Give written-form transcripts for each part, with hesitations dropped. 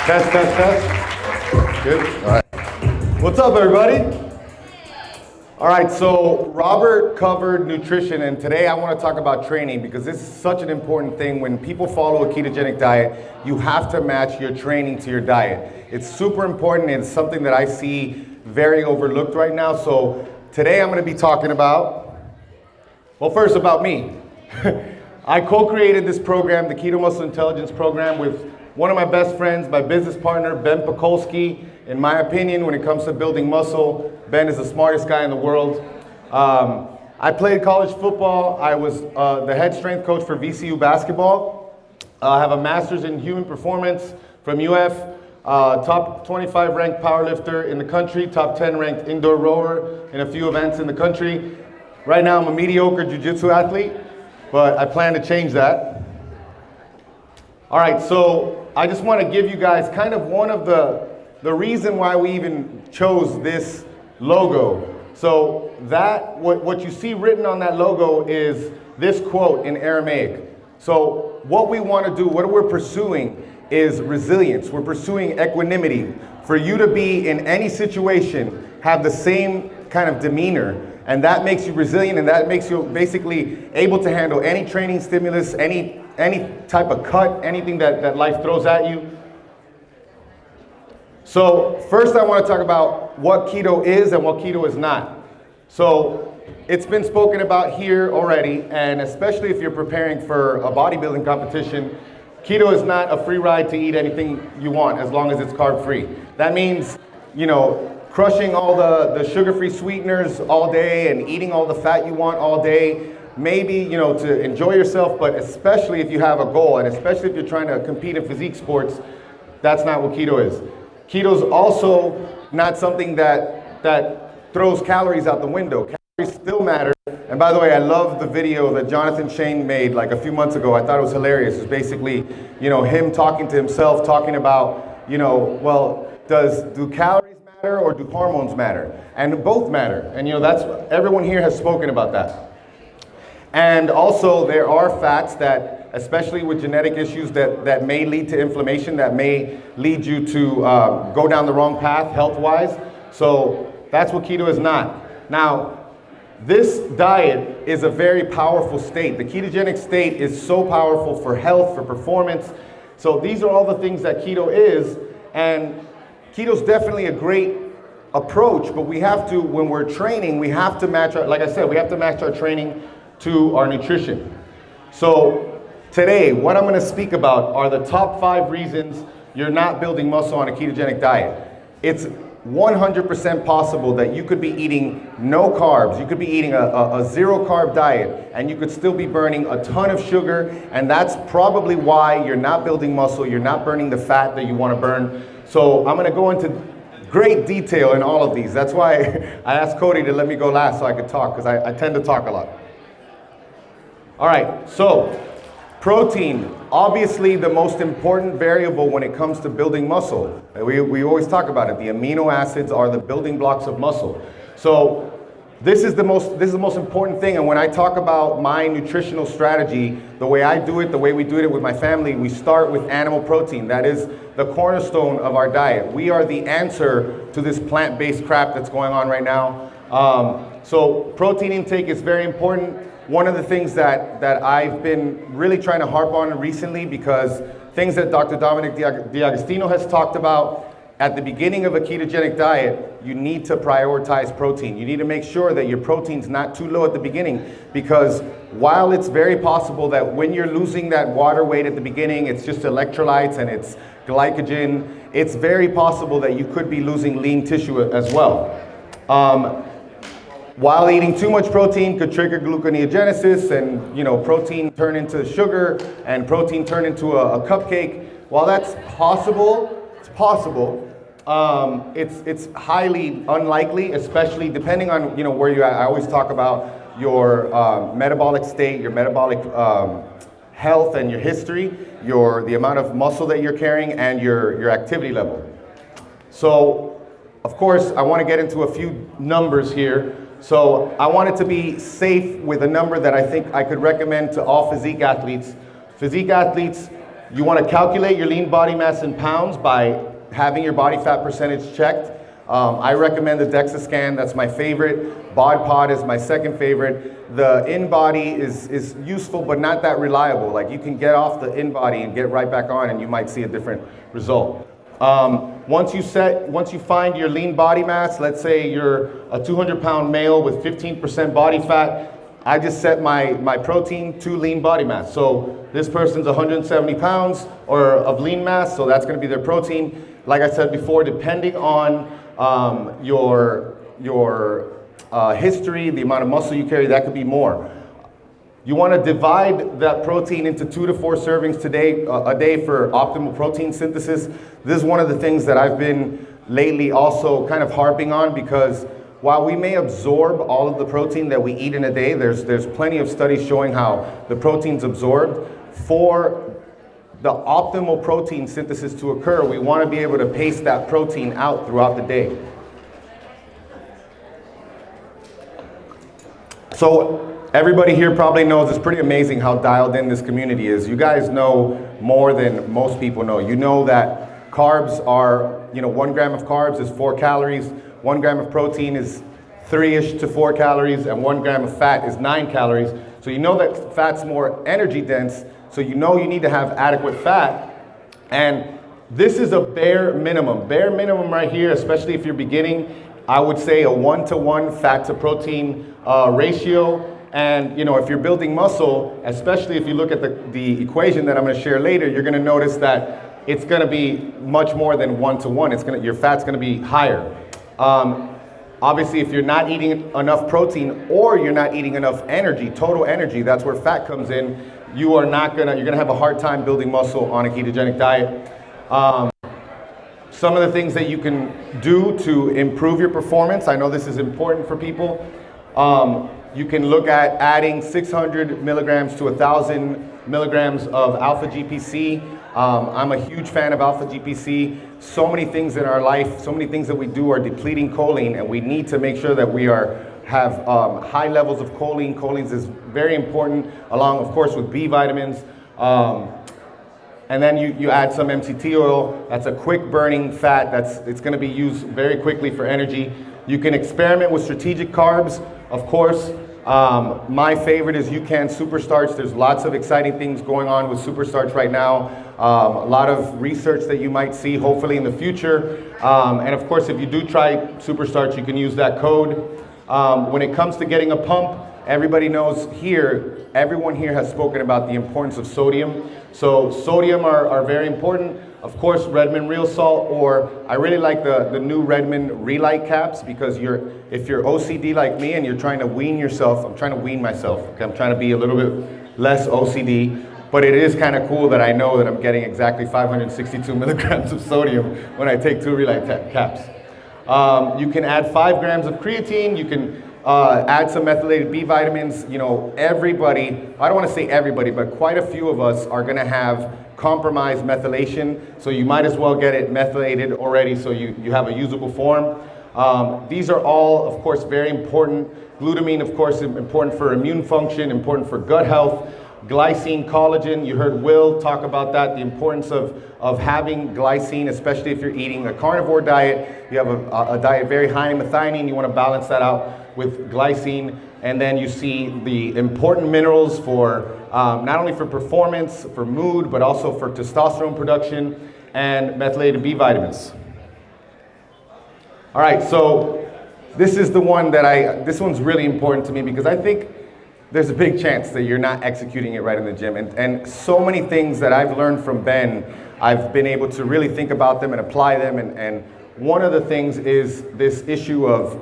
Test, test, test. Good. All right. What's up, everybody? All right, so Robert covered nutrition, and today I want to talk about training because this is such an important thing. When people follow a ketogenic diet, you have to match your training to your diet. It's super important, and it's something that I see very overlooked right now. So today I'm going to be talking about, well, first about me. I co-created this program, the Keto Muscle Intelligence Program, with one of my best friends, my business partner, Ben Pakulski. In my opinion, when it comes to building muscle, Ben is the smartest guy in the world. I played college football. I was the head strength coach for VCU basketball. I have a master's in human performance from UF, top 25 ranked powerlifter in the country, top 10 ranked indoor rower in a few events in the country. Right now I'm a mediocre jiu-jitsu athlete, but I plan to change that. All right, so I just want to give you guys kind of one of the reason why we even chose this logo. So that, what you see written on that logo is this quote in Aramaic. So what we want to do, what we're pursuing is resilience. We're pursuing equanimity. For you to be in any situation, have the same kind of demeanor, and that makes you resilient, and that makes you basically able to handle any training stimulus, any type of cut, anything that life throws at you. So first I want to talk about what keto is and what keto is not. So it's been spoken about here already, and especially if you're preparing for a bodybuilding competition, keto is not a free ride to eat anything you want as long as it's carb free. That means, you know, crushing all the sugar-free sweeteners all day and eating all the fat you want all day. Maybe, you know, to enjoy yourself, but especially if you have a goal, and especially if you're trying to compete in physique sports, that's not what keto is. Keto is also not something that throws calories out the window. Calories still matter. And by the way, I love the video that Jonathan Shane made like a few months ago. I thought it was hilarious. It's basically, you know, him talking to himself, talking about, you know, well, do calories matter or do hormones matter? And both matter. And, you know, everyone here has spoken about that. And also there are fats that, especially with genetic issues, that may lead to inflammation, that may lead you to go down the wrong path health-wise. So that's what keto is not. Now, this diet is a very powerful state. The ketogenic state is so powerful for health, for performance. So these are all the things that keto is, and keto is definitely a great approach, but we have to, when we're training, we have to match our, like I said, we have to match our training to our nutrition. So today, what I'm going to speak about are the top 5 reasons you're not building muscle on a ketogenic diet. It's 100% possible that you could be eating no carbs, you could be eating a zero carb diet, and you could still be burning a ton of sugar, and that's probably why you're not building muscle, you're not burning the fat that you want to burn. So I'm going to go into great detail in all of these. That's why I asked Cody to let me go last so I could talk, because I tend to talk a lot. All right, so protein, obviously the most important variable when it comes to building muscle. We always talk about it. The amino acids are the building blocks of muscle. So this is the most important thing. And when I talk about my nutritional strategy, the way I do it, the way we do it with my family, we start with animal protein. That is the cornerstone of our diet. We are the answer to this plant-based crap that's going on right now. So protein intake is very important. One of the things that I've been really trying to harp on recently, because things that Dr. Dominic D'Agostino has talked about, at the beginning of a ketogenic diet, you need to prioritize protein. You need to make sure that your protein's not too low at the beginning, because while it's very possible that when you're losing that water weight at the beginning, it's just electrolytes and it's glycogen, it's very possible that you could be losing lean tissue as well. While eating too much protein could trigger gluconeogenesis, and, you know, protein turn into sugar and protein turn into a cupcake. While that's possible, it's possible. It's highly unlikely, especially depending on, you know, where you're at. I always talk about your metabolic state, your metabolic health and your history, the amount of muscle that you're carrying, and your activity level. So, of course, I want to get into a few numbers here. So I wanted to be safe with a number that I think I could recommend to all physique athletes. Physique athletes, You want to calculate your lean body mass in pounds by having your body fat percentage checked. I recommend the DEXA scan, that's my favorite. Bod Pod is my second favorite. The in-body is useful, but not that reliable. Like, you can get off the in-body and get right back on and you might see a different result. Once you find your lean body mass, let's say you're a 200-pound male with 15% body fat, I just set my protein to lean body mass. So this person's 170 pounds of lean mass, so that's gonna be their protein. Like I said before, depending on your history, the amount of muscle you carry, that could be more. You want to divide that protein into 2 to 4 servings a day for optimal protein synthesis. This is one of the things that I've been lately also kind of harping on, because while we may absorb all of the protein that we eat in a day, there's plenty of studies showing how the protein's absorbed. For the optimal protein synthesis to occur, we want to be able to pace that protein out throughout the day. So everybody here probably knows, it's pretty amazing how dialed in this community is. You guys know more than most people know. You know that carbs are, 1 gram of carbs is 4 calories, 1 gram of protein is 3-ish to 4 calories, and 1 gram of fat is 9 calories. So you know that fat's more energy dense, so you know you need to have adequate fat. And this is a bare minimum. Bare minimum right here, especially if you're beginning, I would say a 1-to-1 fat to protein ratio. And if you're building muscle, especially if you look at the equation that I'm going to share later, you're going to notice that it's going to be much more than 1-to-1. Your fat's going to be higher. Obviously, if you're not eating enough protein or you're not eating enough energy, total energy, that's where fat comes in. You're going to have a hard time building muscle on a ketogenic diet. Some of the things that you can do to improve your performance, I know this is important for people. You can look at adding 600 milligrams to 1,000 milligrams of alpha GPC. I'm a huge fan of alpha GPC. So many things in our life, so many things that we do are depleting choline, and we need to make sure that we have high levels of choline. Choline is very important, along, of course, with B vitamins. And then you add some MCT oil. That's a quick burning fat. It's going to be used very quickly for energy. You can experiment with strategic carbs, of course. My favorite is UCAN Superstarch. There's lots of exciting things going on with Superstarch right now. A lot of research that you might see hopefully in the future. And of course, if you do try Superstarch, you can use that code. When it comes to getting a pump, everybody knows here, everyone here has spoken about the importance of sodium. So sodium are very important. Of course, Redmond Real Salt, or I really like the new Redmond Relight caps, because if you're OCD like me and you're trying to wean yourself, I'm trying to wean myself. Okay? I'm trying to be a little bit less OCD, but it is kind of cool that I know that I'm getting exactly 562 milligrams of sodium when I take 2 Relight caps. You can add 5 grams of creatine. You can add some methylated B vitamins. Everybody, I don't want to say everybody, but quite a few of us are going to have compromised methylation, so you might as well get it methylated already so you have a usable form. These are all, of course, very important. Glutamine, of course, is important for immune function, important for gut health. Glycine, collagen, you heard Will talk about that, the importance of having glycine, especially if you're eating a carnivore diet. You have a diet very high in methionine, you want to balance that out with glycine. And then you see the important minerals for not only for performance, for mood, but also for testosterone production and methylated B vitamins. All right, so this is the one this one's really important to me, because I think there's a big chance that you're not executing it right in the gym. And so many things that I've learned from Ben, I've been able to really think about them and apply them. And one of the things is this issue of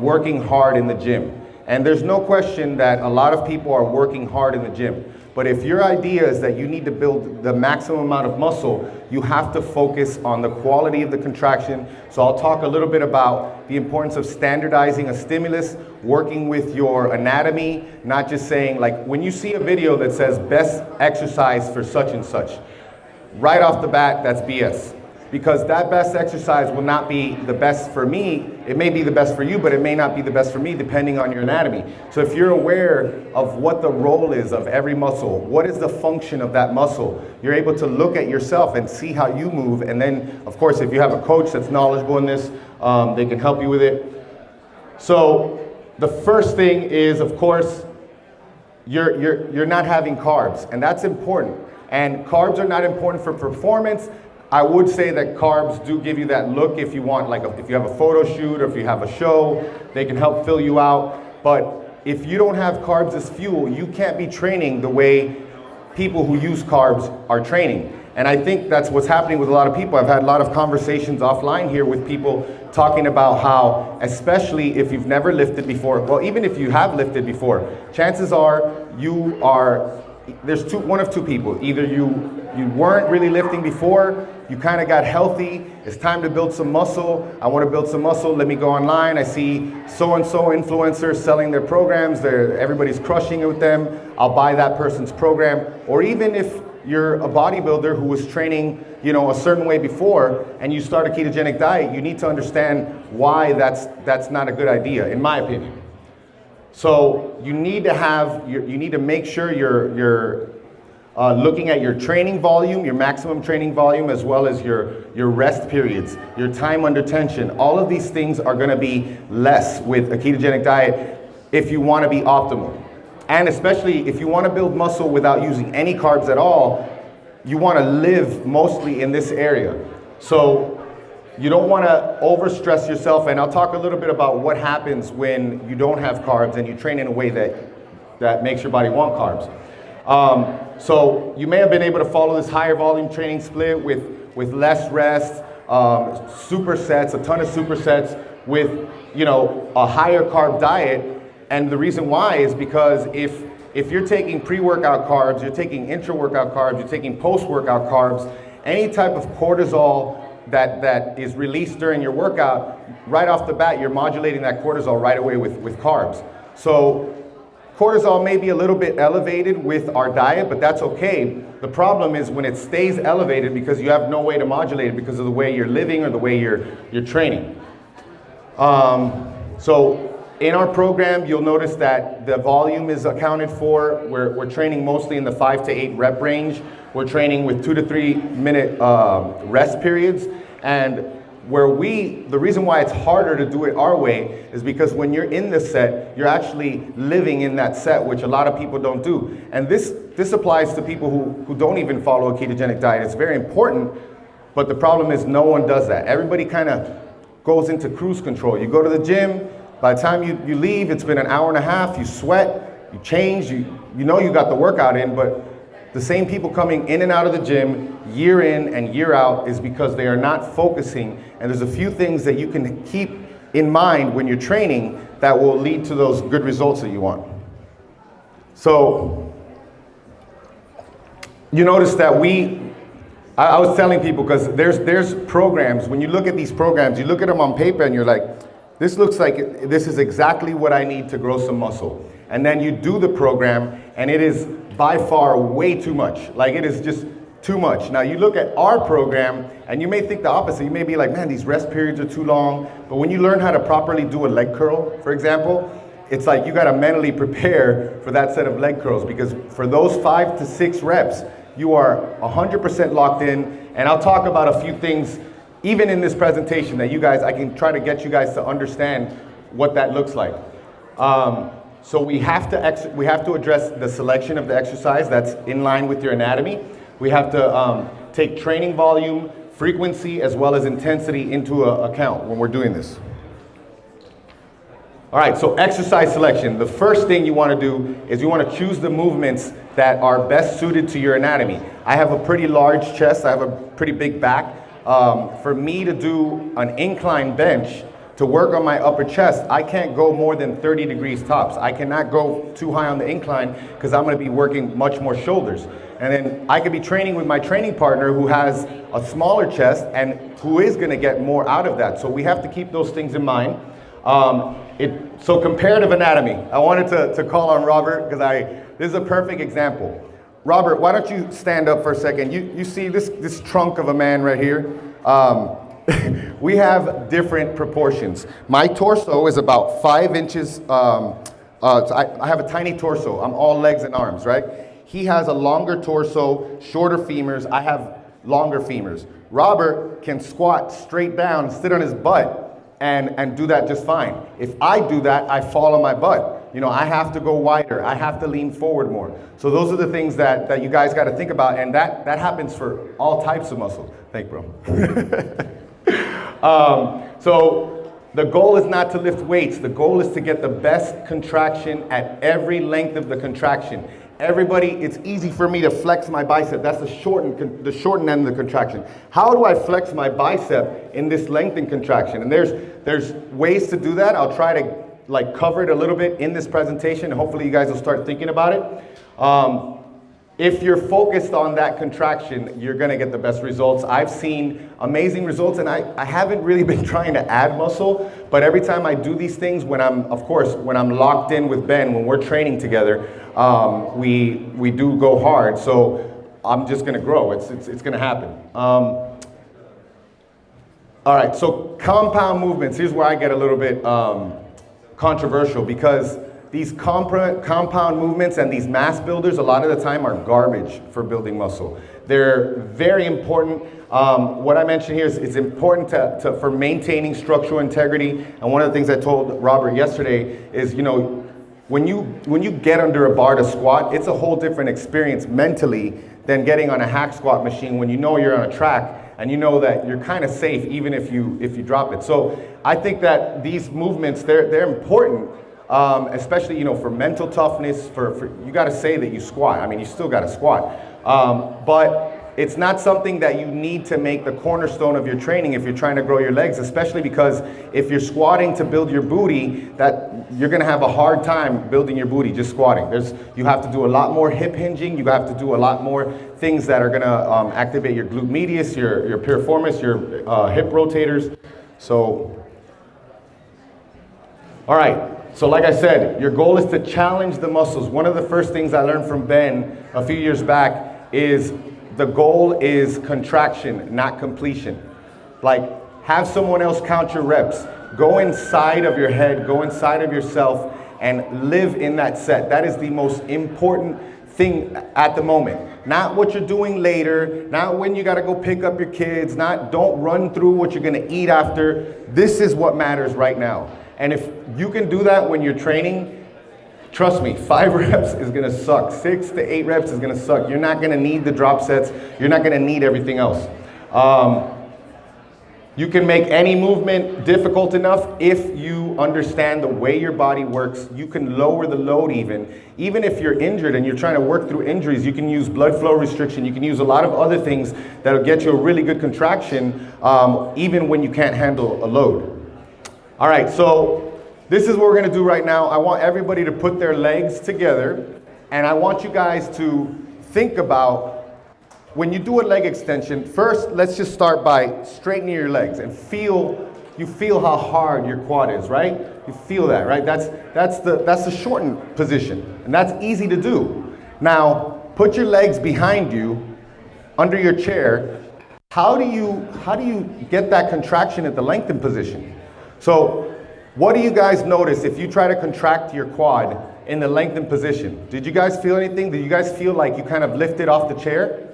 working hard in the gym. And there's no question that a lot of people are working hard in the gym. But if your idea is that you need to build the maximum amount of muscle, you have to focus on the quality of the contraction. So I'll talk a little bit about the importance of standardizing a stimulus, working with your anatomy, not just saying, like, when you see a video that says best exercise for such and such, right off the bat, that's BS. because that best exercise will not be the best for me. It may be the best for you, but it may not be the best for me depending on your anatomy. So if you're aware of what the role is of every muscle, what is the function of that muscle, you're able to look at yourself and see how you move. And then, of course, if you have a coach that's knowledgeable in this, they can help you with it. So the first thing is, of course, you're not having carbs, and that's important. And carbs are not important for performance. I would say that carbs do give you that look if you want, like if you have a photo shoot or if you have a show, they can help fill you out. But if you don't have carbs as fuel, you can't be training the way people who use carbs are training. And I think that's what's happening with a lot of people. I've had a lot of conversations offline here with people talking about how, especially if you've never lifted before, well, even if you have lifted before, chances are there's one of two people. Either you weren't really lifting before, you kind of got healthy, it's time to build some muscle. I want to build some muscle, let me go online. I see so-and-so influencers selling their programs, everybody's crushing it with them. I'll buy that person's program. Or even if you're a bodybuilder who was training, a certain way before, and you start a ketogenic diet, you need to understand why that's not a good idea, in my opinion. So you need to make sure you're looking at your training volume, your maximum training volume, as well as your rest periods, your time under tension. All of these things are going to be less with a ketogenic diet if you want to be optimal. And especially if you want to build muscle without using any carbs at all, you want to live mostly in this area. So you don't want to overstress yourself, and I'll talk a little bit about what happens when you don't have carbs and you train in a way that makes your body want carbs. So you may have been able to follow this higher volume training split with less rest, supersets, a ton of supersets with a higher carb diet. And the reason why is because if you're taking pre-workout carbs, you're taking intra-workout carbs, you're taking post-workout carbs, any type of cortisol that is released during your workout, right off the bat, you're modulating that cortisol right away with carbs. So cortisol may be a little bit elevated with our diet, but that's okay. The problem is when it stays elevated because you have no way to modulate it because of the way you're living or the way you're training. So in our program, you'll notice that the volume is accounted for. We're training mostly in the 5 to 8 rep range. We're training with 2 to 3 minute rest periods. And the reason why it's harder to do it our way is because when you're in the set, you're actually living in that set, which a lot of people don't do. And this applies to people who don't even follow a ketogenic diet. It's very important, but the problem is no one does that. Everybody kind of goes into cruise control. You go to the gym, by the time you leave, it's been an hour and a half, you sweat, you change, you got the workout in, but the same people coming in and out of the gym year in and year out is because they are not focusing. And there's a few things that you can keep in mind when you're training that will lead to those good results that you want. So you notice that I was telling people, because there's programs, when you look at these programs, you look at them on paper and you're like, this looks like this is exactly what I need to grow some muscle. And then you do the program and it is by far way too much. Like it is just too much. Now you look at our program and you may think the opposite. You may be like, man, these rest periods are too long. But when you learn how to properly do a leg curl, for example, it's like you gotta mentally prepare for that set of leg curls, because for those 5 to 6 reps, you are 100% locked in. And I'll talk about a few things even in this presentation that I can try to get you guys to understand what that looks like. So we have to address the selection of the exercise that's in line with your anatomy. We have to take training volume, frequency, as well as intensity into account when we're doing this. All right, so exercise selection. The first thing you want to do is you want to choose the movements that are best suited to your anatomy. I have a pretty large chest, I have a pretty big back. For me to do an incline bench, to work on my upper chest, I can't go more than 30 degrees tops. I cannot go too high on the incline because I'm going to be working much more shoulders. And then I could be training with my training partner who has a smaller chest and who is going to get more out of that. So we have to keep those things in mind. So comparative anatomy. I wanted to call on Robert because this is a perfect example. Robert, why don't you stand up for a second? You see this trunk of a man right here? We have different proportions. My torso is about 5 inches. So I have a tiny torso. I'm all legs and arms, right? He has a longer torso, shorter femurs. I have longer femurs. Robert can squat straight down, sit on his butt, and do that just fine. If I do that, I fall on my butt. You know, I have to go wider. I have to lean forward more. So those are the things that you guys got to think about, and that happens for all types of muscles. Thank you, bro. So the goal is not to lift weights. The goal is to get the best contraction at every length of the contraction. Everybody, it's easy for me to flex my bicep. That's the shortened end of the contraction. How do I flex my bicep in this lengthened contraction? And there's ways to do that. I'll try to like cover it a little bit in this presentation, and hopefully you guys will start thinking about it. If you're focused on that contraction, you're gonna get the best results. I've seen amazing results, and I haven't really been trying to add muscle, but every time I do these things, when I'm locked in with Ben, when we're training together, we do go hard, so I'm just gonna grow. It's gonna happen. All right, so compound movements. Here's where I get a little bit controversial, because these compound movements and these mass builders a lot of the time are garbage for building muscle. They're very important. What I mentioned here is it's important for maintaining structural integrity. And one of the things I told Robert yesterday is, you know, when you get under a bar to squat, it's a whole different experience mentally than getting on a hack squat machine when you know you're on a track and you know that you're kind of safe even if you drop it. So I think that these movements, they're important. Especially, you know, for mental toughness, for you got to say that you squat. I mean, you still got to squat. But it's not something that you need to make the cornerstone of your training if you're trying to grow your legs, especially because if you're squatting to build your booty, that you're going to have a hard time building your booty just squatting. You have to do a lot more hip hinging. You have to do a lot more things that are going to activate your glute medius, your piriformis, your hip rotators. So, all right. So like I said, your goal is to challenge the muscles. One of the first things I learned from Ben a few years back is the goal is contraction, not completion. Like, have someone else count your reps. Go inside of your head, go inside of yourself, and live in that set. That is the most important thing at the moment. Not what you're doing later, not when you gotta go pick up your kids, don't run through what you're gonna eat after. This is what matters right now. And if you can do that when you're training, trust me, 5 reps is gonna suck. 6 to 8 reps is gonna suck. You're not gonna need the drop sets. You're not gonna need everything else. You can make any movement difficult enough if you understand the way your body works. You can lower the load even if you're injured and you're trying to work through injuries. You can use blood flow restriction. You can use a lot of other things that'll get you a really good contraction even when you can't handle a load. All right, so this is what we're gonna do right now. I want everybody to put their legs together, and I want you guys to think about when you do a leg extension. First, let's just start by straightening your legs and you feel how hard your quad is, right? You feel that, right? That's the shortened position, and that's easy to do. Now, put your legs behind you, under your chair. How do you get that contraction at the lengthened position? So, what do you guys notice if you try to contract your quad in the lengthened position? Did you guys feel anything? Did you guys feel like you kind of lifted off the chair?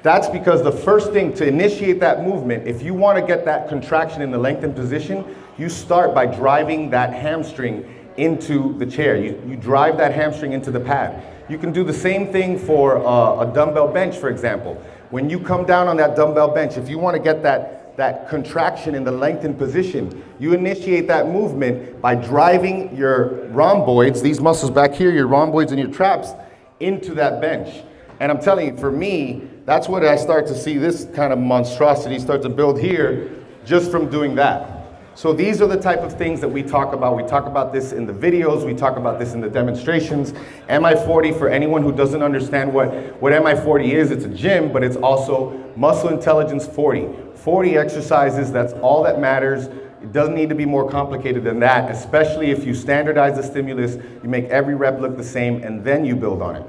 That's because the first thing to initiate that movement, if you want to get that contraction in the lengthened position, you start by driving that hamstring into the chair. You drive that hamstring into the pad. You can do the same thing for a dumbbell bench, for example. When you come down on that dumbbell bench, if you want to get that contraction in the lengthened position, you initiate that movement by driving your rhomboids, these muscles back here, your rhomboids and your traps, into that bench. And I'm telling you, for me, that's when I start to see this kind of monstrosity start to build here just from doing that. So these are the type of things that we talk about. We talk about this in the videos, we talk about this in the demonstrations. MI40, for anyone who doesn't understand what MI40 is, it's a gym, but it's also Muscle Intelligence 40. 40 exercises, that's all that matters. It doesn't need to be more complicated than that, especially if you standardize the stimulus, you make every rep look the same, and then you build on it.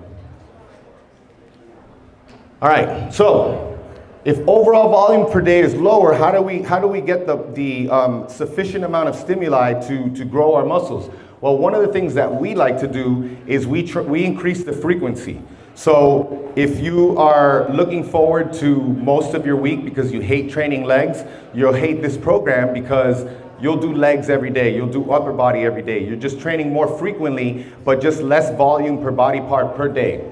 All right, so If overall volume per day is lower, how do we get the sufficient amount of stimuli to grow our muscles? Well, one of the things that we like to do is we increase the frequency. So if you are looking forward to most of your week because you hate training legs, you'll hate this program because you'll do legs every day, you'll do upper body every day. You're just training more frequently, but just less volume per body part per day.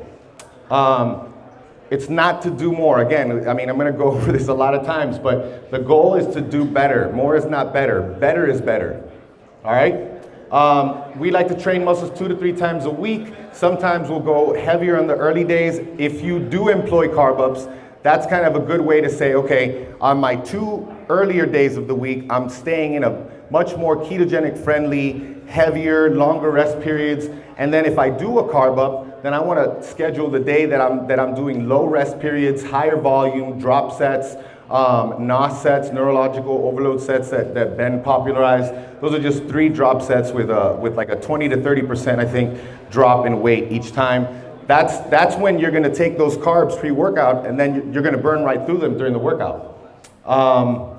It's not to do more. Again, I mean, I'm gonna go over this a lot of times, but the goal is to do better. More is not better. Better is better, all right? We like to train muscles 2 to 3 times a week. Sometimes we'll go heavier on the early days. If you do employ carb ups, that's kind of a good way to say, okay, on my 2 earlier days of the week, I'm staying in a much more ketogenic friendly, heavier, longer rest periods. And then if I do a carb up, then I want to schedule the day that I'm doing low rest periods, higher volume, drop sets, NOS sets, neurological overload sets that Ben popularized. Those are just 3 drop sets with like a 20 to 30%, I think, drop in weight each time. That's when you're going to take those carbs pre-workout, and then you're going to burn right through them during the workout. All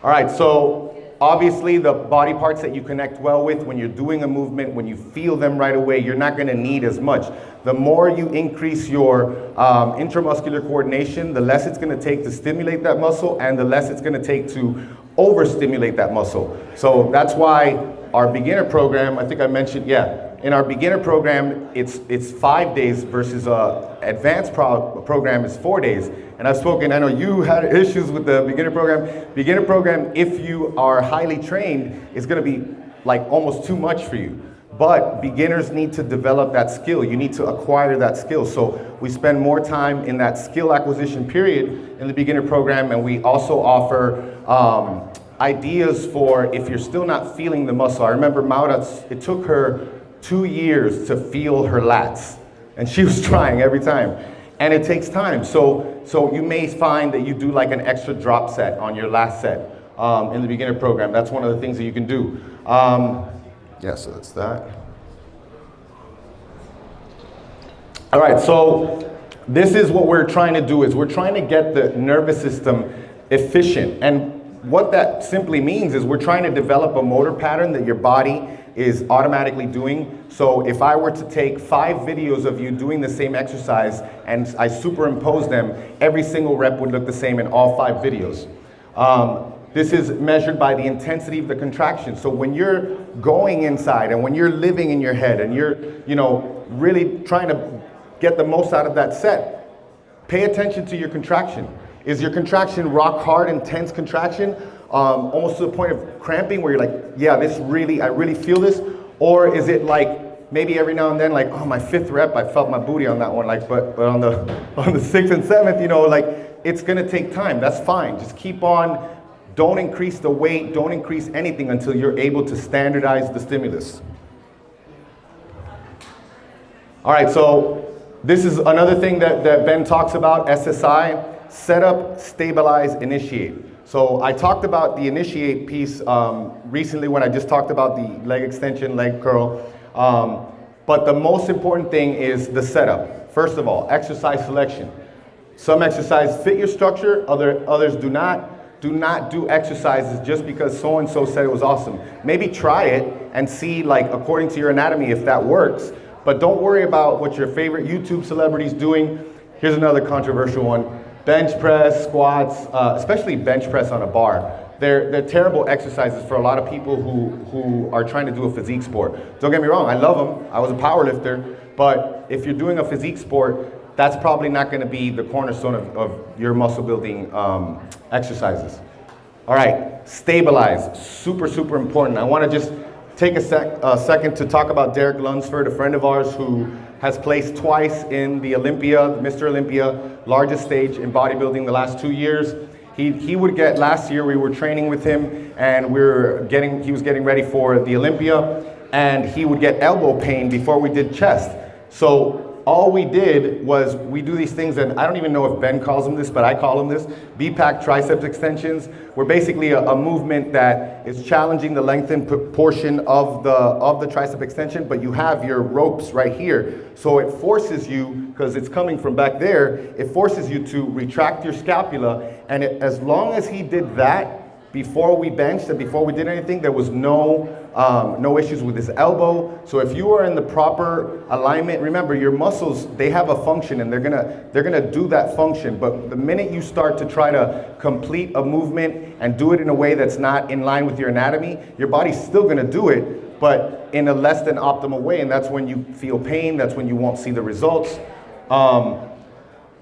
right, so obviously the body parts that you connect well with when you're doing a movement, when you feel them right away, you're not going to need as much. The more you increase your intramuscular coordination, the less it's going to take to stimulate that muscle, and the less it's going to take to overstimulate that muscle. So that's why our beginner program, I think I mentioned, in our beginner program, it's 5 days versus advanced program is 4 days. And I've spoken, I know you had issues with the beginner program. Beginner program, if you are highly trained, is gonna be like almost too much for you. But beginners need to develop that skill. You need to acquire that skill. So we spend more time in that skill acquisition period in the beginner program, and we also offer ideas for if you're still not feeling the muscle. I remember Maura, it took her 2 years to feel her lats, and she was trying every time, and it takes time. So you may find that you do like an extra drop set on your last set in the beginner program. That's one of the things that you can do. So that's that. All right, so this is what we're trying to do, is we're trying to get the nervous system efficient. And what that simply means is we're trying to develop a motor pattern that your body is automatically doing. So if I were to take 5 videos of you doing the same exercise and I superimpose them, every single rep would look the same in all 5 videos. This is measured by the intensity of the contraction. So when you're going inside and when you're living in your head and you're, really trying to get the most out of that set, pay attention to your contraction. Is your contraction rock hard, intense contraction, almost to the point of cramping where you're like, yeah, I really feel this? Or is it like maybe every now and then, like, oh, my 5th rep, I felt my booty on that one, like, but on the 6th and 7th, like, it's gonna take time. That's fine. Just keep on. Don't increase the weight. Don't increase anything until you're able to standardize the stimulus. All right, so this is another thing that Ben talks about, SSI. Set up, stabilize, initiate. So I talked about the initiate piece recently when I just talked about the leg extension, leg curl. But the most important thing is the setup. First of all, exercise selection. Some exercises fit your structure, others do not. Do not do exercises just because so-and-so said it was awesome. Maybe try it and see, like, according to your anatomy, if that works. But don't worry about what your favorite YouTube celebrity's doing. Here's another controversial one. Bench press, squats, especially bench press on a bar. They're terrible exercises for a lot of people who are trying to do a physique sport. Don't get me wrong, I love them. I was a power lifter. But if you're doing a physique sport, that's probably not going to be the cornerstone of your muscle building exercises. All right, stabilize, super, super important. I want to just take a second to talk about Derek Lunsford, a friend of ours who has placed twice in the Olympia, Mr. Olympia, largest stage in bodybuilding the last 2 years. He would get, last year we were training with him and he was getting ready for the Olympia, and he would get elbow pain before we did chest. So all we did was we do these things, and I don't even know if Ben calls them this, but I call them this, B-pack triceps extensions. We're basically a movement that is challenging the lengthened portion of the tricep extension, but you have your ropes right here. So it forces you, because it's coming from back there, it forces you to retract your scapula, and as long as he did that, before we benched and before we did anything, there was no issues with his elbow. So if you are in the proper alignment, remember your muscles, they have a function and they're gonna do that function. But the minute you start to try to complete a movement and do it in a way that's not in line with your anatomy, your body's still gonna do it, but in a less than optimal way. And that's when you feel pain, that's when you won't see the results.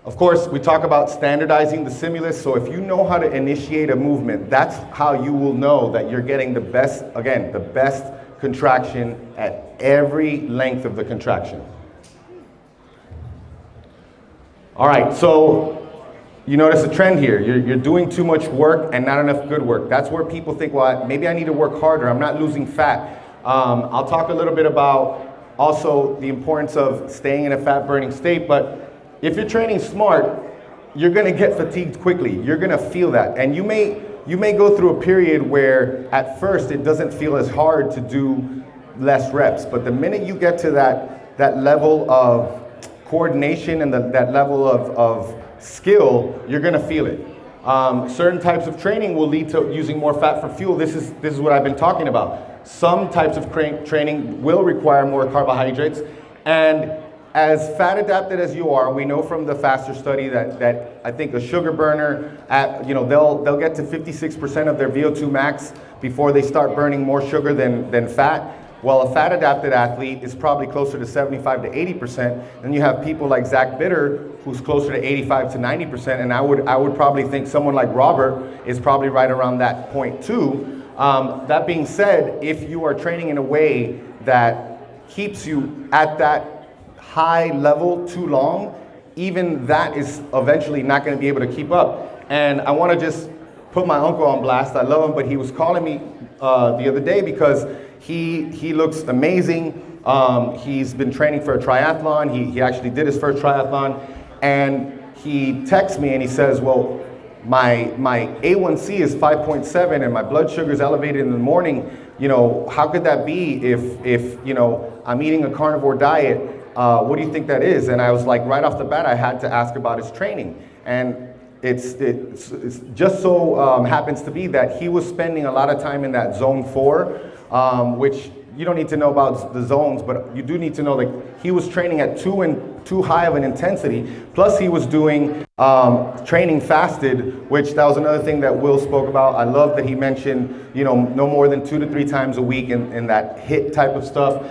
Of course, we talk about standardizing the stimulus. So if you know how to initiate a movement, that's how you will know that you're getting the best, again, the best contraction at every length of the contraction. All right, so you notice a trend here. You're doing too much work and not enough good work. That's where people think, well, maybe I need to work harder. I'm not losing fat. I'll talk a little bit about also the importance of staying in a fat burning state, but if you're training smart, you're gonna get fatigued quickly. You're gonna feel that. And you may go through a period where at first it doesn't feel as hard to do less reps, but the minute you get to that level of coordination and that level of skill, you're gonna feel it. Certain types of training will lead to using more fat for fuel. This is what I've been talking about. Some types of training will require more carbohydrates, and as fat adapted as you are, we know from the FASTER study that I think a sugar burner, they'll get to 56% of their VO2 max before they start burning more sugar than fat. Well, a fat adapted athlete is probably closer to 75 to 80%. Then you have people like Zach Bitter, who's closer to 85 to 90%. And I would probably think someone like Robert is probably right around that point too. That being said, if you are training in a way that keeps you at that high level too long, even that is eventually not going to be able to keep up. And I want to just put my uncle on blast. I love him, but he was calling me the other day because he looks amazing. He's been training for a triathlon. He actually did his first triathlon, and he texts me and he says, well, my A1C is 5.7 and my blood sugar is elevated in the morning. How could that be if I'm eating a carnivore diet? What do you think that is? And I was like, right off the bat, I had to ask about his training. And it's just so happens to be that he was spending a lot of time in that zone 4, which you don't need to know about the zones, but you do need to know that he was training at too high of an intensity. Plus he was doing training fasted, which that was another thing that Will spoke about. I love that he mentioned, no more than 2 to 3 times a week in that HIIT type of stuff.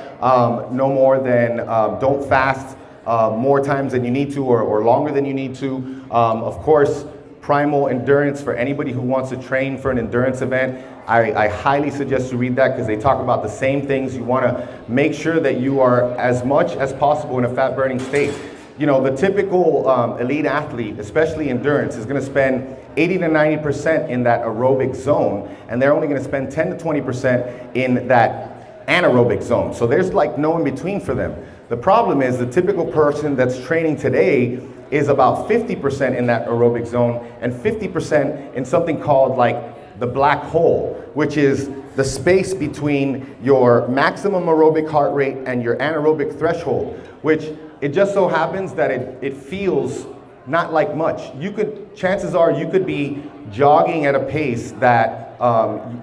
No more than, don't fast more times than you need to or longer than you need to. Of course, Primal Endurance, for anybody who wants to train for an endurance event, I highly suggest you read that because they talk about the same things. You want to make sure that you are as much as possible in a fat burning state. The typical elite athlete, especially endurance, is going to spend 80 to 90% in that aerobic zone, and they're only going to spend 10 to 20% in that anaerobic zone. So there's like no in between for them. The problem is the typical person that's training today is about 50% in that aerobic zone and 50% in something called like the black hole, which is the space between your maximum aerobic heart rate and your anaerobic threshold, which it just so happens that it feels not like much. Chances are you could be jogging at a pace that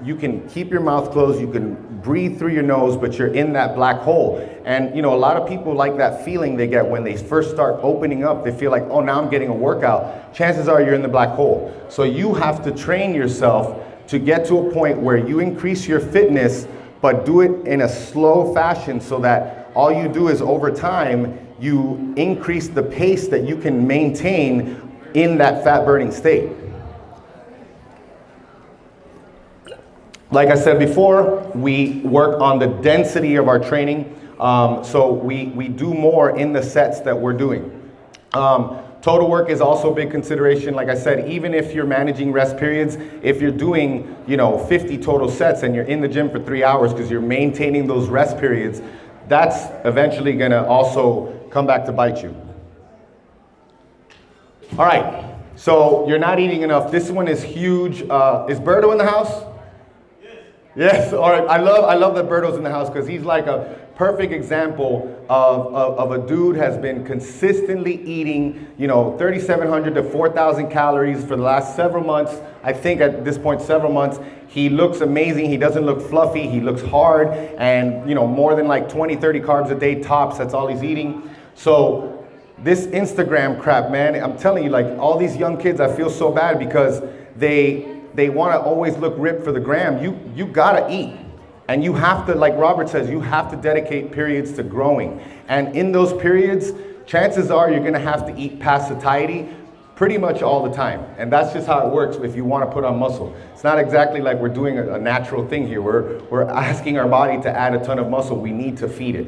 you can keep your mouth closed, you can breathe through your nose, but you're in that black hole. And a lot of people like that feeling they get when they first start opening up. They feel like, oh, now I'm getting a workout. Chances are you're in the black hole. So you have to train yourself to get to a point where you increase your fitness, but do it in a slow fashion so that all you do is over time, you increase the pace that you can maintain in that fat burning state. Like I said before, we work on the density of our training. So we do more in the sets that we're doing. Total work is also a big consideration. Like I said, even if you're managing rest periods, if you're doing 50 total sets and you're in the gym for 3 hours because you're maintaining those rest periods, that's eventually gonna also come back to bite you. All right, so you're not eating enough. This one is huge. Is Berto in the house? Yes, all right. I love that Berto's in the house because he's like a perfect example of a dude has been consistently eating, 3,700 to 4,000 calories for the last several months. I think at this point, several months. He looks amazing. He doesn't look fluffy. He looks hard and, more than like 20, 30 carbs a day tops. That's all he's eating. So this Instagram crap, man, I'm telling you, like all these young kids, I feel so bad because they want to always look ripped for the gram. You gotta eat. And you have to, like Robert says, you have to dedicate periods to growing. And in those periods, chances are you're gonna have to eat past satiety pretty much all the time. And that's just how it works if you want to put on muscle. It's not exactly like we're doing a natural thing here. We're asking our body to add a ton of muscle. We need to feed it.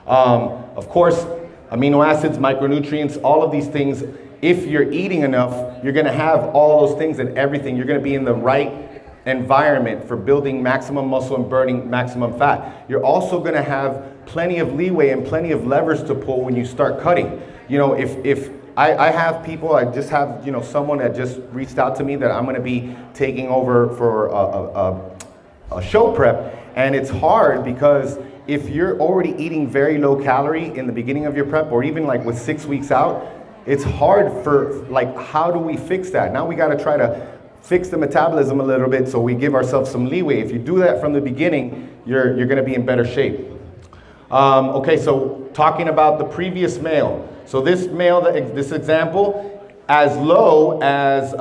Of course, amino acids, micronutrients, all of these things, if you're eating enough, you're gonna have all those things and everything. You're gonna be in the right environment for building maximum muscle and burning maximum fat. You're also gonna have plenty of leeway and plenty of levers to pull when you start cutting. If I have people, I just have, someone that just reached out to me that I'm gonna be taking over for a show prep, and it's hard because if you're already eating very low calorie in the beginning of your prep, or even like with 6 weeks out, it's hard for, like, how do we fix that? Now we gotta try to fix the metabolism a little bit so we give ourselves some leeway. If you do that from the beginning, you're gonna be in better shape. Okay, so talking about the previous male. So this male, this example, as low as,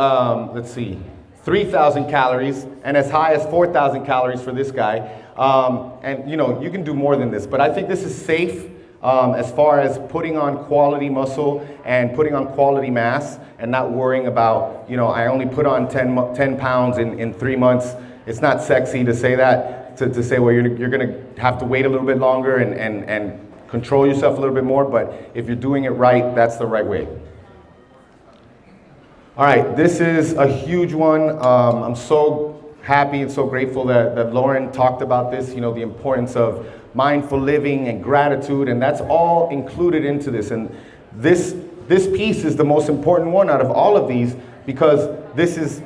3,000 calories and as high as 4,000 calories for this guy. And you can do more than this, but I think this is safe as far as putting on quality muscle and putting on quality mass and not worrying about, I only put on 10 pounds in 3 months. It's not sexy to say that, to say, well, you're gonna have to wait a little bit longer and control yourself a little bit more, but if you're doing it right, that's the right way. All right, this is a huge one. I'm so happy and so grateful that Lauren talked about this, the importance of mindful living and gratitude, and that's all included into this. And this piece is the most important one out of all of these because this is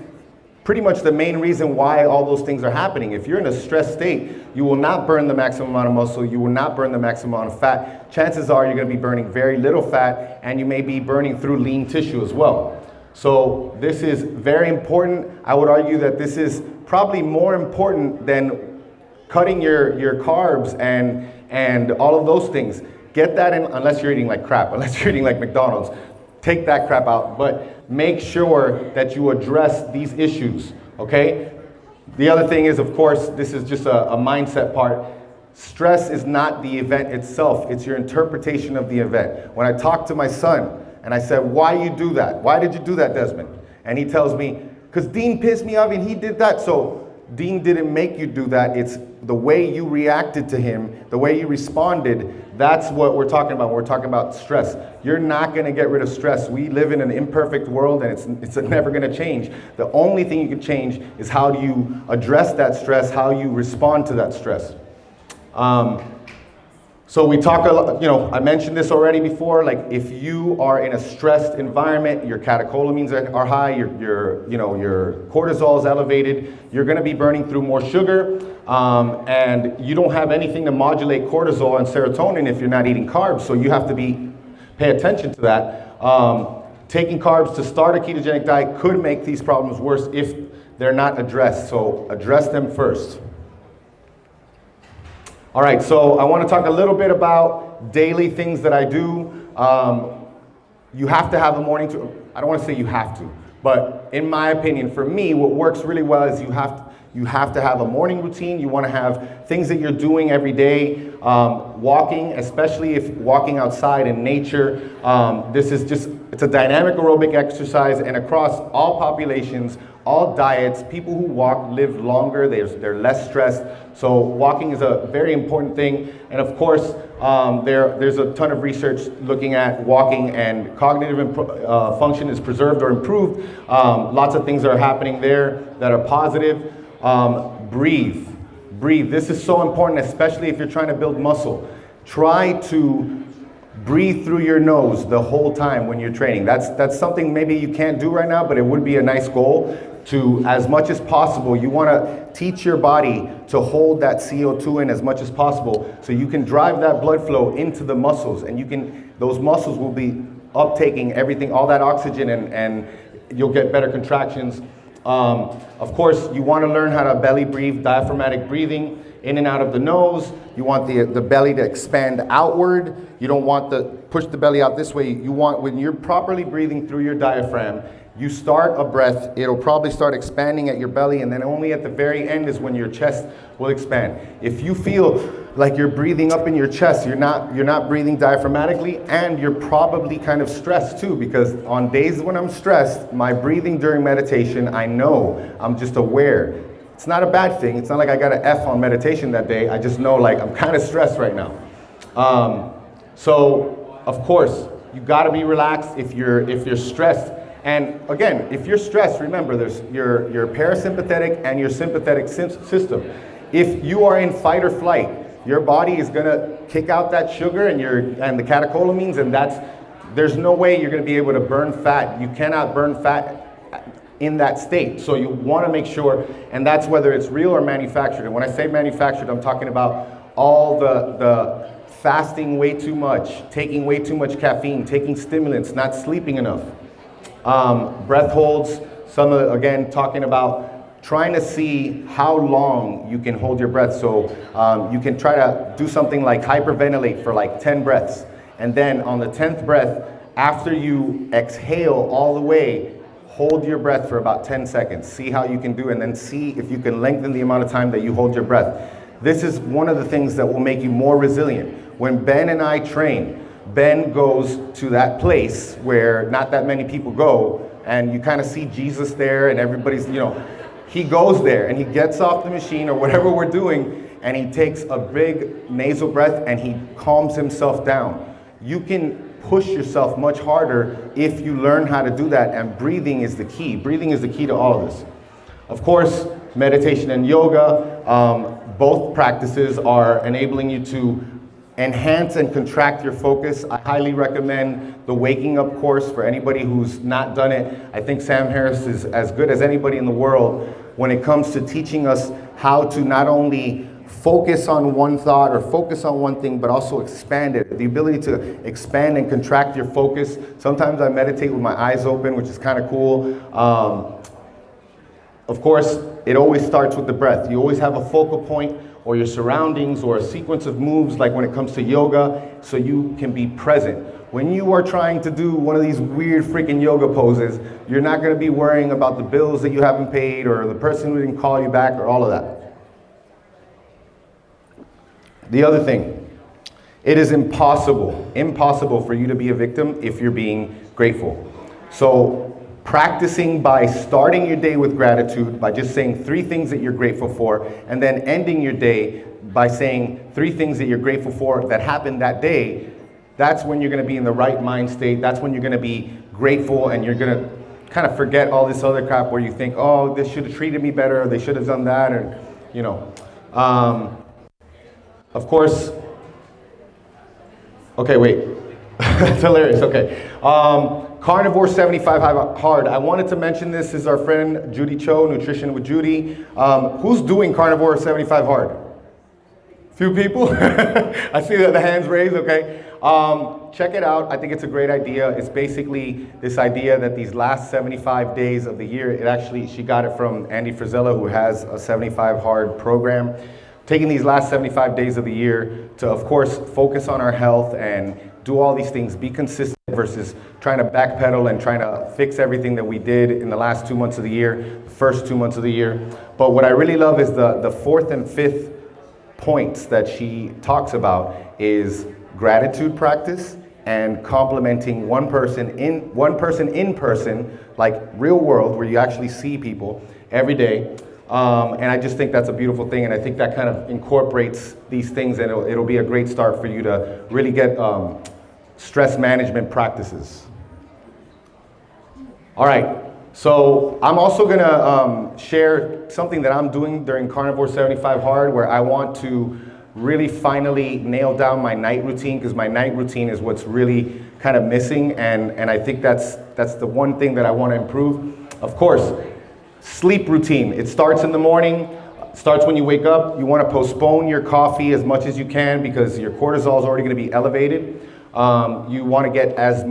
pretty much the main reason why all those things are happening. If you're in a stressed state, you will not burn the maximum amount of muscle, you will not burn the maximum amount of fat. Chances are you're gonna be burning very little fat, and you may be burning through lean tissue as well. So this is very important. I would argue that this is probably more important than cutting your carbs and all of those things. Get that in, unless you're eating like crap, unless you're eating like McDonald's. Take that crap out, but make sure that you address these issues, okay? The other thing is, of course, this is just a mindset part. Stress is not the event itself, it's your interpretation of the event. When I talked to my son and I said, why you do that? Why did you do that, Desmond? And he tells me, because Dean pissed me off and he did that. So Dean didn't make you do that. It's the way you reacted to him, the way you responded. That's what we're talking about. We're talking about stress. You're not going to get rid of stress. We live in an imperfect world, and it's never going to change. The only thing you can change is how do you address that stress, how you respond to that stress. So we talk a lot, I mentioned this already before, like if you are in a stressed environment, your catecholamines are high, your cortisol is elevated, you're gonna be burning through more sugar, and you don't have anything to modulate cortisol and serotonin if you're not eating carbs, so you have to pay attention to that. Taking carbs to start a ketogenic diet could make these problems worse if they're not addressed, so address them first. All right, so I want to talk a little bit about daily things that I do. You have to have a morning I don't want to say you have to, but in my opinion, for me, what works really well is you have to have a morning routine. You want to have things that you're doing every day. Walking, especially if walking outside in nature. It's a dynamic aerobic exercise, and across all populations, all diets, people who walk live longer, they're less stressed. So walking is a very important thing. And of course, there's a ton of research looking at walking, and cognitive function is preserved or improved. Lots of things are happening there that are positive. Breathe. This is so important, especially if you're trying to build muscle. try to breathe through your nose the whole time when you're training. That's something maybe you can't do right now, but it would be a nice goal to, as much as possible, you want to teach your body to hold that CO2 in as much as possible so you can drive that blood flow into the muscles, and those muscles will be uptaking everything, all that oxygen, and you'll get better contractions. Of course, you want to learn how to belly breathe, diaphragmatic breathing, in and out of the nose. You want the belly to expand outward. You don't want to push the belly out this way. You want, when you're properly breathing through your diaphragm, you start a breath, it'll probably start expanding at your belly, and then only at the very end is when your chest will expand. If you feel like you're breathing up in your chest, you're not breathing diaphragmatically, and you're probably kind of stressed too, because on days when I'm stressed, my breathing during meditation, I know, I'm just aware. It's not a bad thing. It's not like I got an F on meditation that day. I just know, like, I'm kind of stressed right now. So of course, you got to be relaxed if you're stressed. And again, if you're stressed, remember, there's your parasympathetic and your sympathetic system. If you are in fight or flight, your body is gonna kick out that sugar and the catecholamines, and there's no way you're gonna be able to burn fat. You cannot burn fat in that state. So you wanna make sure, and that's whether it's real or manufactured. And when I say manufactured, I'm talking about all the fasting way too much, taking way too much caffeine, taking stimulants, not sleeping enough. Breath holds, again, talking about trying to see how long you can hold your breath. So you can try to do something like hyperventilate for like 10 breaths. And then on the 10th breath, after you exhale all the way, hold your breath for about 10 seconds. See how you can do it, and then see if you can lengthen the amount of time that you hold your breath. This is one of the things that will make you more resilient. When Ben and I train, Ben goes to that place where not that many people go, and you kind of see Jesus there, and everybody's, he goes there and he gets off the machine or whatever we're doing, and he takes a big nasal breath and he calms himself down. You can push yourself much harder if you learn how to do that, and breathing is the key. Breathing is the key to all of this. Of course, meditation and yoga, both practices are enabling you to enhance and contract your focus. I highly recommend the Waking Up course for anybody who's not done it. I think Sam Harris is as good as anybody in the world when it comes to teaching us how to not only focus on one thought or focus on one thing, but also expand it. The ability to expand and contract your focus. Sometimes I meditate with my eyes open, which is kind of cool. Of course, it always starts with the breath. You always have a focal point, or your surroundings, or a sequence of moves, like when it comes to yoga, so you can be present. When you are trying to do one of these weird freaking yoga poses, you're not gonna be worrying about the bills that you haven't paid, or the person who didn't call you back, or all of that. The other thing, it is impossible for you to be a victim if you're being grateful. So practicing by starting your day with gratitude, by just saying 3 things that you're grateful for, and then ending your day by saying 3 things that you're grateful for that happened that day, that's when you're gonna be in the right mind state. That's when you're gonna be grateful, and you're gonna kind of forget all this other crap where you think, oh, they should have treated me better, or they should have done that, or, of course, okay, wait, that's hilarious, okay. Carnivore 75 Hard. I wanted to mention this is our friend Judy Cho, Nutrition with Judy. Who's doing Carnivore 75 Hard? Few people? I see that the hands raised, okay. Check it out. I think it's a great idea. It's basically this idea that these last 75 days of the year, she got it from Andy Frisella, who has a 75 Hard program. Taking these last 75 days of the year to, of course, focus on our health and do all these things, be consistent versus trying to backpedal and trying to fix everything that we did in the last 2 months of the year, the first 2 months of the year. But what I really love is the 4th and 5th points that she talks about is gratitude practice and complimenting one person in person, like real world, where you actually see people every day. And I just think that's a beautiful thing, and I think that kind of incorporates these things, and it'll be a great start for you to really get stress management practices. All right, so I'm also gonna share something that I'm doing during Carnivore 75 Hard, where I want to really finally nail down my night routine, because my night routine is what's really kind of missing, and I think that's the one thing that I want to improve. Of course, sleep routine. It starts in the morning, starts when you wake up. You want to postpone your coffee as much as you can because your cortisol is already going to be elevated. You want to get as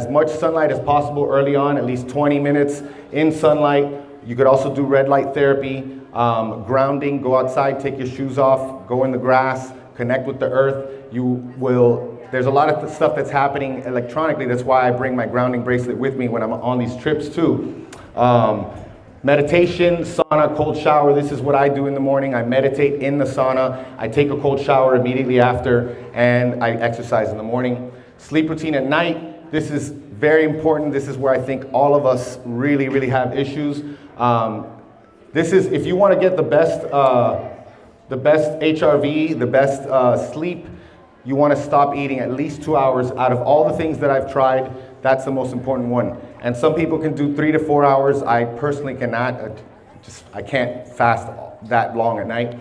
much sunlight as possible early on, at least 20 minutes in sunlight. You could also do red light therapy, grounding, go outside, take your shoes off, go in the grass, connect with the earth. There's a lot of stuff that's happening electronically. That's why I bring my grounding bracelet with me when I'm on these trips too. Meditation, sauna, cold shower. This is what I do in the morning. I meditate in the sauna. I take a cold shower immediately after, and I exercise in the morning. Sleep routine at night. This is very important. This is where I think all of us really, really have issues. This is, if you want to get the best HRV, the best sleep, you want to stop eating at least 2 hours. Out of all the things that I've tried, that's the most important one. And some people can do 3 to 4 hours. I personally cannot. I can't fast that long at night.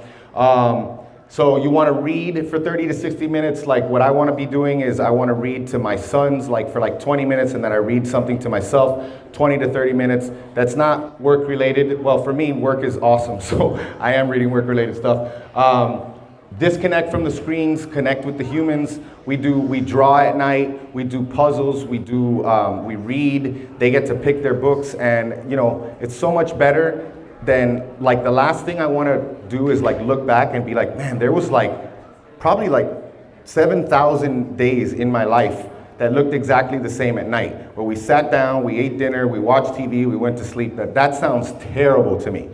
So you want to read for 30 to 60 minutes. Like what I want to be doing is I want to read to my sons for 20 minutes, and then I read something to myself, 20 to 30 minutes. That's not work related. Well, for me, work is awesome. So I am reading work related stuff. Disconnect from the screens, connect with the humans. We draw at night, we do puzzles, we read, they get to pick their books, and it's so much better than, the last thing I want to do is look back and be like, man, there was probably 7,000 days in my life that looked exactly the same at night, where we sat down, we ate dinner, we watched TV, we went to sleep. That sounds terrible to me.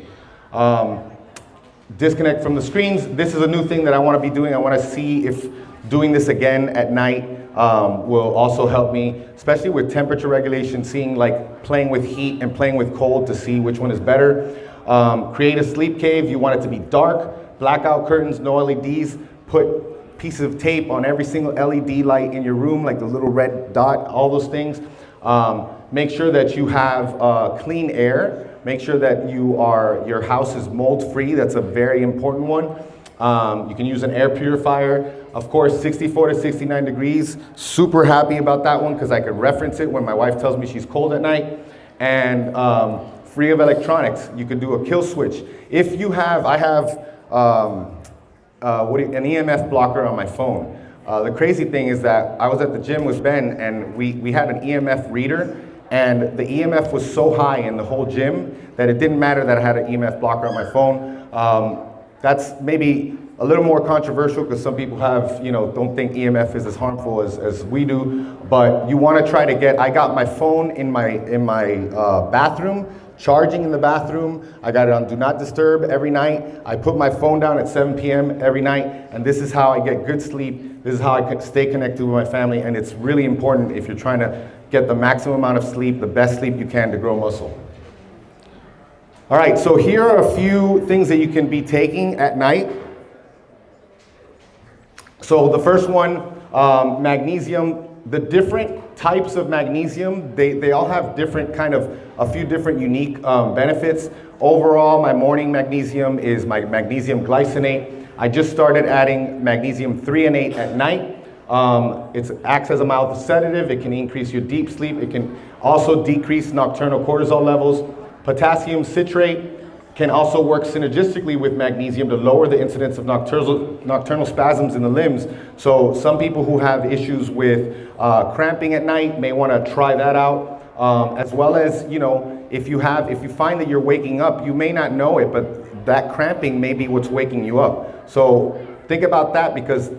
Disconnect from the screens. This is a new thing that I want to be doing. I want to see if doing this again at night will also help me, especially with temperature regulation, seeing playing with heat and playing with cold to see which one is better. Create a sleep cave. You want it to be dark, blackout curtains, no LEDs. Put pieces of tape on every single LED light in your room, like the little red dot, all those things. Make sure that you have clean air. Make sure that your house is mold free. That's a very important one. You can use an air purifier. Of course, 64 to 69 degrees. Super happy about that one because I could reference it when my wife tells me she's cold at night. And free of electronics. You could do a kill switch. If you have, I have an EMF blocker on my phone. The crazy thing is that I was at the gym with Ben, and we had an EMF reader, and the EMF was so high in the whole gym that it didn't matter that I had an EMF blocker on my phone. That's maybe a little more controversial because some people don't think EMF is as harmful as we do, but you want to try to I got my phone in my bathroom, charging in the bathroom. I got it on Do Not Disturb every night. I put my phone down at 7 p.m. every night, and this is how I get good sleep. This is how I can stay connected with my family, and it's really important if you're trying to get the maximum amount of sleep, the best sleep you can to grow muscle. All right, so here are a few things that you can be taking at night. So the first one, magnesium. The different types of magnesium, they all have a few different unique benefits. Overall, my morning magnesium is my magnesium glycinate. I just started adding magnesium threonate at night. It acts as a mild sedative. It can increase your deep sleep. It can also decrease nocturnal cortisol levels. Potassium citrate can also work synergistically with magnesium to lower the incidence of nocturnal spasms in the limbs. So some people who have issues with cramping at night may want to try that out. As well as, if you find that you're waking up, you may not know it, but that cramping may be what's waking you up. So think about that, because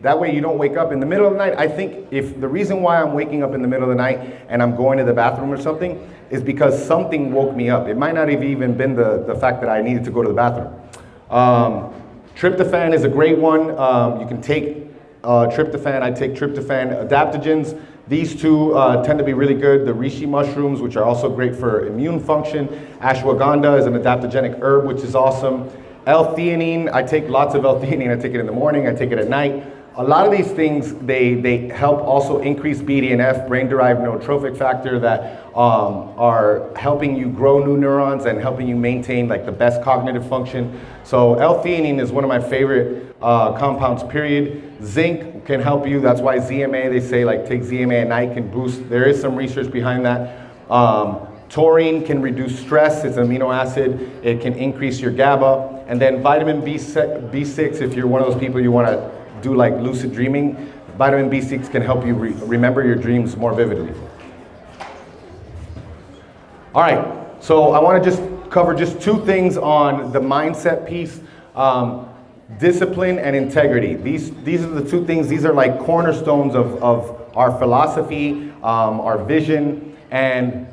that way you don't wake up in the middle of the night. I think if the reason why I'm waking up in the middle of the night and I'm going to the bathroom or something is because something woke me up. It might not have even been the fact that I needed to go to the bathroom. Tryptophan is a great one. You can take tryptophan. I take tryptophan adaptogens. These two tend to be really good. The reishi mushrooms, which are also great for immune function. Ashwagandha is an adaptogenic herb, which is awesome. L-theanine, I take lots of L-theanine. I take it in the morning, I take it at night. A lot of these things, they help also increase BDNF, brain-derived neurotrophic factor, that are helping you grow new neurons and helping you maintain like the best cognitive function. So L-theanine is one of my favorite compounds, period. Zinc can help you. That's why ZMA, they say like take ZMA at night, can boost. There is some research behind that. Taurine can reduce stress. It's an amino acid. It can increase your GABA. And then vitamin B6, if you're one of those people you want to do like lucid dreaming, vitamin B6 can help you remember your dreams more vividly. All right, so I want to just cover just two things on the mindset piece. Discipline and integrity. These are the two things. These are like cornerstones of our philosophy, our vision, and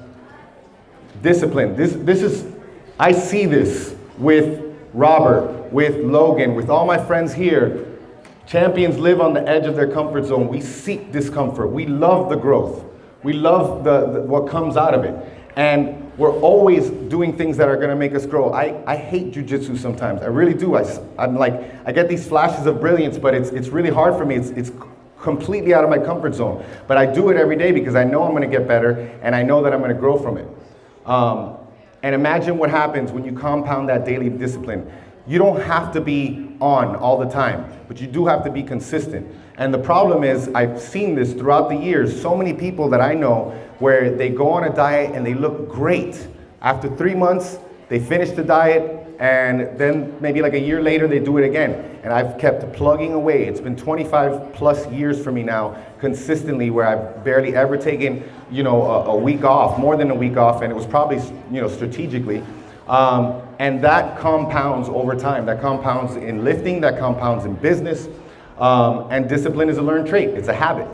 discipline. This is, I see this with Robert, with Logan, with all my friends here. Champions live on the edge of their comfort zone. We seek discomfort. We love the growth. We love what comes out of it. And we're always doing things that are going to make us grow. I hate jujitsu sometimes. I really do. I'm like, I get these flashes of brilliance, but it's really hard for me. It's completely out of my comfort zone. But I do it every day because I know I'm going to get better, and I know that I'm going to grow from it. And imagine what happens when you compound that daily discipline. You don't have to be on all the time, but you do have to be consistent. And the problem is, I've seen this throughout the years, so many people that I know where they go on a diet and they look great. After 3 months, they finish the diet, and then maybe like a year later, they do it again. And I've kept plugging away. It's been 25 plus years for me now, consistently, where I've barely ever taken, a week off, more than a week off, and it was probably, strategically. And that compounds over time. That compounds in lifting, that compounds in business, and discipline is a learned trait. It's a habit.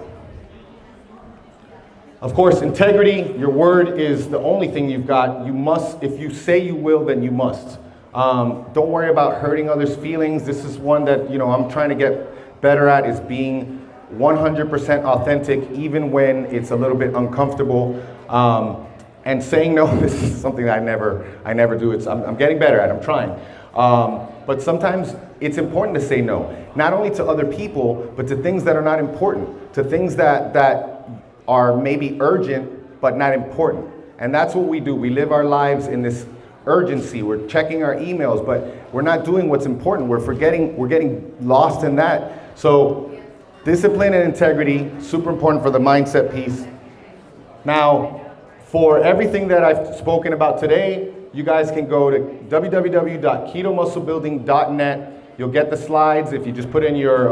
Of course, integrity, your word is the only thing you've got. You must, if you say you will, then you must. Don't worry about hurting others' feelings. This is one that, I'm trying to get better at, is being 100% authentic, even when it's a little bit uncomfortable. And saying no, this is something that I never do. I'm getting better at it, I'm trying. But sometimes it's important to say no, not only to other people, but to things that are not important, to things that are maybe urgent, but not important. And that's what we do. We live our lives in this urgency. We're checking our emails, but we're not doing what's important. We're getting lost in that. So discipline and integrity, super important for the mindset piece. Now, for everything that I've spoken about today, you guys can go to www.ketomusclebuilding.net. You'll get the slides if you just put in your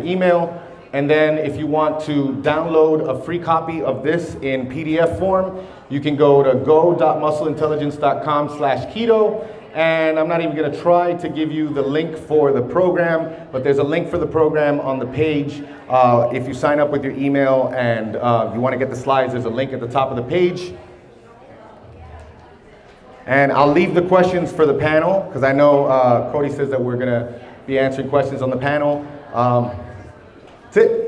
email. And then if you want to download a free copy of this in PDF form, you can go to go.muscleintelligence.com/keto. And I'm not even going to try to give you the link for the program, but there's a link for the program on the page. If you sign up with your email and you want to get the slides, there's a link at the top of the page. And I'll leave the questions for the panel, because I know Cody says that we're going to be answering questions on the panel. That's it.